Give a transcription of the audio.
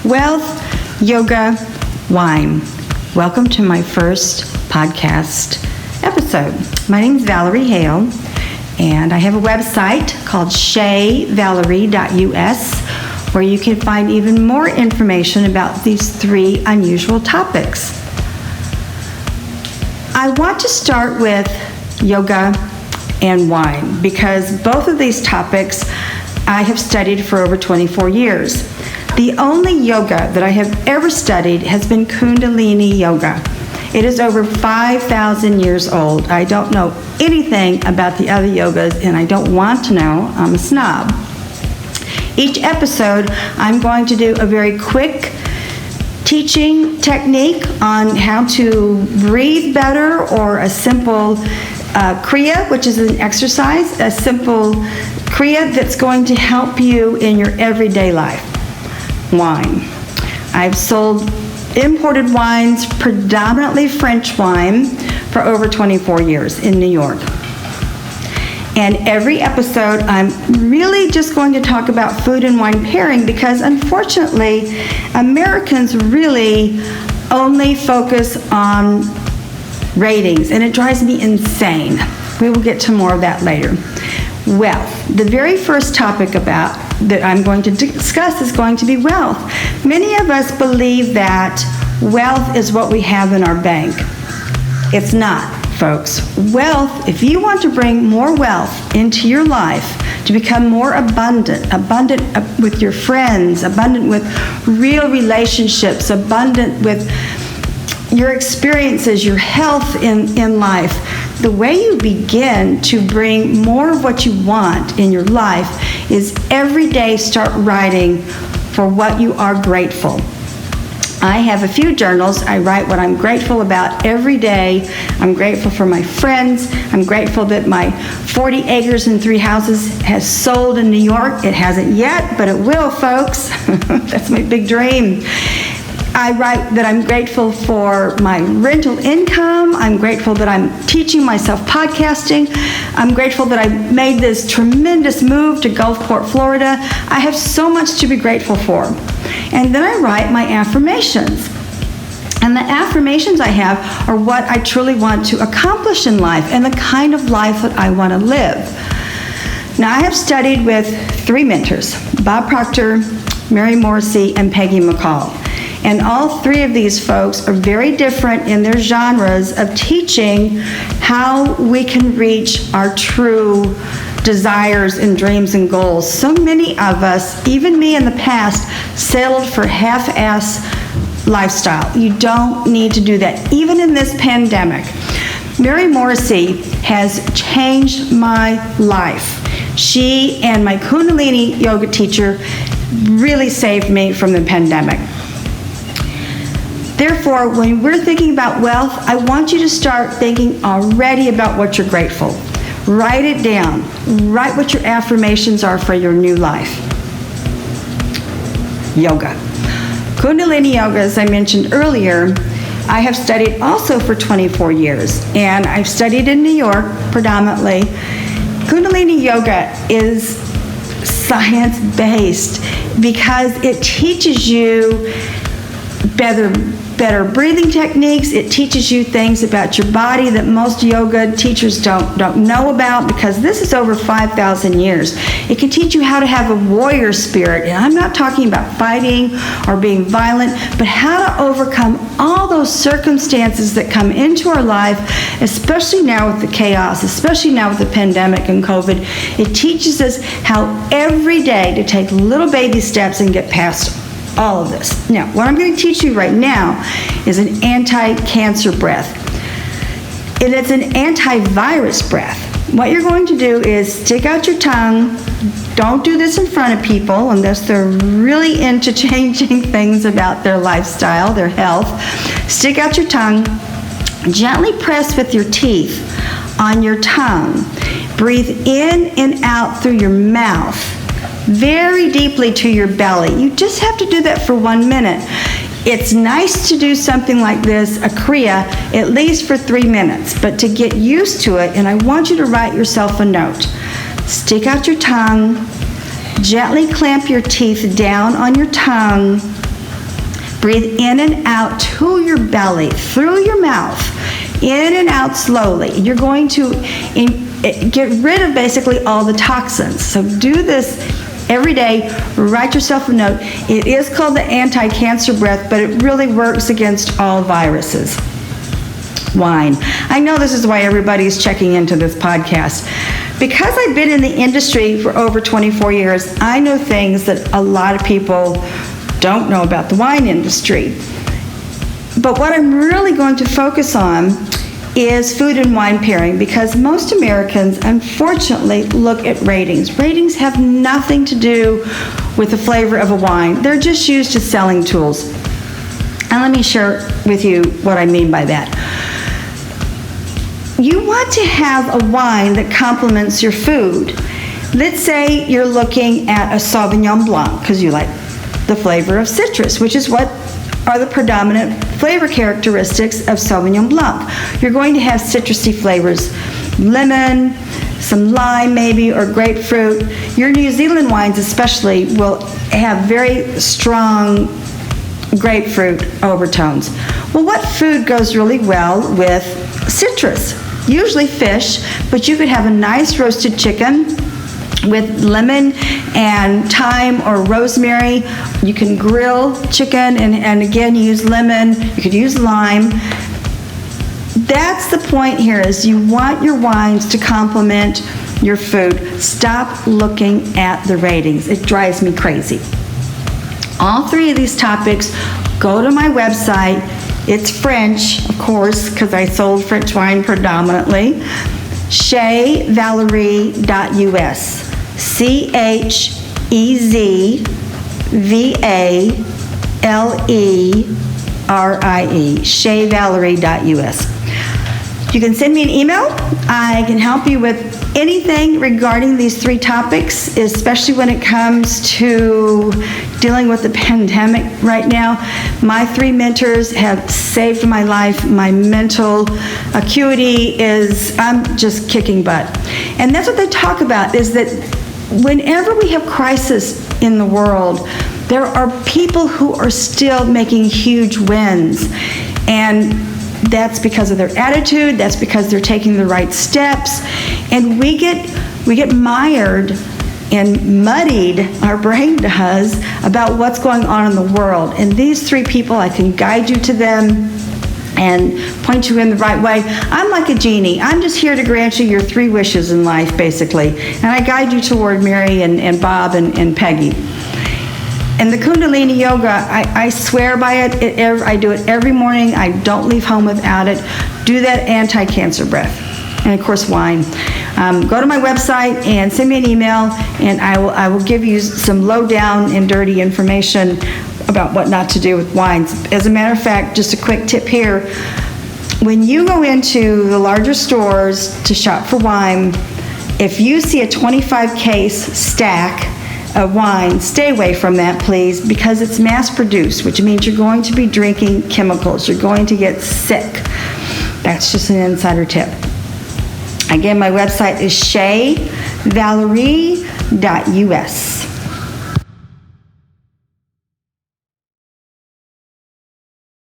Wealth, yoga, wine. Welcome to my first podcast episode. My name is Valerie Hale, and I have a website called shayvalerie.us where you can find even more information about these three unusual topics. I want to start with yoga and wine because both of these topics I have studied for over 24 years. The only yoga that I have ever studied has been Kundalini yoga. It is over 5,000 years old. I don't know anything about the other yogas, and I don't want to know. I'm a snob. Each episode, I'm going to do a very quick teaching technique on how to breathe better, or a simple kriya, which is an exercise, a simple kriya that's going to help you in your everyday life. Wine. I've sold imported wines, predominantly French wine, for over 24 years in New York. And every episode, I'm really just going to talk about food and wine pairing because, unfortunately, Americans really only focus on ratings, and it drives me insane. We will get to more of that later. Wealth. The very first topic that I'm going to discuss is going to be wealth. Many of us believe that wealth is what we have in our bank. It's not, folks. Wealth, if you want to bring more wealth into your life, to become more abundant with your friends, abundant with real relationships, abundant with your experiences, your health in life, the way you begin to bring more of what you want in your life is every day start writing for what you are grateful. I have a few journals. I write what I'm grateful about every day. I'm grateful for my friends. I'm grateful that my 40 acres and 3 houses has sold in New York. It hasn't yet, but it will, folks. That's my big dream. I write that I'm grateful for my rental income. I'm grateful that I'm teaching myself podcasting. I'm grateful that I made this tremendous move to Gulfport, Florida. I have so much to be grateful for. And then I write my affirmations. And the affirmations I have are what I truly want to accomplish in life and the kind of life that I want to live. Now, I have studied with 3 mentors, Bob Proctor, Mary Morrissey, and Peggy McCall. And all 3 of these folks are very different in their genres of teaching how we can reach our true desires and dreams and goals. So many of us, even me in the past, settled for half-ass lifestyle. You don't need to do that, even in this pandemic. Mary Morrissey has changed my life. She and my Kundalini yoga teacher really saved me from the pandemic. Therefore, when we're thinking about wealth, I want you to start thinking already about what you're grateful. Write it down. Write what your affirmations are for your new life. Yoga. Kundalini yoga, as I mentioned earlier, I have studied also for 24 years, and I've studied in New York predominantly. Kundalini yoga is science-based because it teaches you better breathing techniques. It teaches you things about your body that most yoga teachers don't know about, because this is over 5,000 years. It can teach you how to have a warrior spirit, and I'm not talking about fighting or being violent, but how to overcome all those circumstances that come into our life, especially now with the chaos, especially now with the pandemic and COVID. It teaches us how every day to take little baby steps and get past all of this. Now, what I'm going to teach you right now is an anti-cancer breath. And it's an antivirus breath. What you're going to do is stick out your tongue. Don't do this in front of people unless they're really into changing things about their lifestyle, their health. Stick out your tongue. Gently press with your teeth on your tongue. Breathe in and out through your mouth, very deeply to your belly. You just have to do that for 1 minute. It's nice to do something like this, a kriya, at least for 3 minutes, but to get used to it, and I want you to write yourself a note. Stick out your tongue, gently clamp your teeth down on your tongue, Breathe in and out to your belly, through your mouth, in and out slowly. You're going to get rid of basically all the toxins. So do this every day. Write yourself a note. It is called the anti-cancer breath, but it really works against all viruses. Wine. I know this is why everybody's checking into this podcast. Because I've been in the industry for over 24 years, I know things that a lot of people don't know about the wine industry. But what I'm really going to focus on is food and wine pairing, because most Americans, unfortunately, look at ratings. Ratings have nothing to do with the flavor of a wine. They're just used as selling tools. And let me share with you what I mean by that. You want to have a wine that complements your food. Let's say you're looking at a Sauvignon Blanc because you like the flavor of citrus, which is what are the predominant flavor characteristics of Sauvignon Blanc. You're going to have citrusy flavors, lemon, some lime maybe, or grapefruit. Your New Zealand wines especially will have very strong grapefruit overtones. Well, what food goes really well with citrus? Usually fish, but you could have a nice roasted chicken with lemon and thyme or rosemary. You can grill chicken and again use lemon. You could use lime. That's the point here, is you want your wines to complement your food. Stop looking at the ratings. It drives me crazy. All three of these topics, go to my website. It's French, of course, because I sold French wine predominantly. ChezValerie.us. ChezValerie. ChezValerie.us. You can send me an email. I can help you with anything regarding these three topics, especially when it comes to dealing with the pandemic right now. My three mentors have saved my life. My mental acuity I'm just kicking butt. And that's what they talk about, is that whenever we have crisis in the world, there are people who are still making huge wins. And that's because of their attitude. That's because they're taking the right steps. And we get mired and muddied, our brain does, about what's going on in the world. And these three people, I can guide you to them and point you in the right way. I'm like a genie. I'm just here to grant you your three wishes in life, basically. And I guide you toward Mary and Bob and Peggy. And the Kundalini Yoga, I swear by it. I do it every morning. I don't leave home without it. Do that anti-cancer breath. And of course, wine. Go to my website and send me an email, and I will give you some low-down and dirty information about what not to do with wines. As a matter of fact, just a quick tip here. When you go into the larger stores to shop for wine, if you see a 25-case stack of wine, stay away from that, please, because it's mass-produced, which means you're going to be drinking chemicals. You're going to get sick. That's just an insider tip. Again, my website is ChezValerie.us.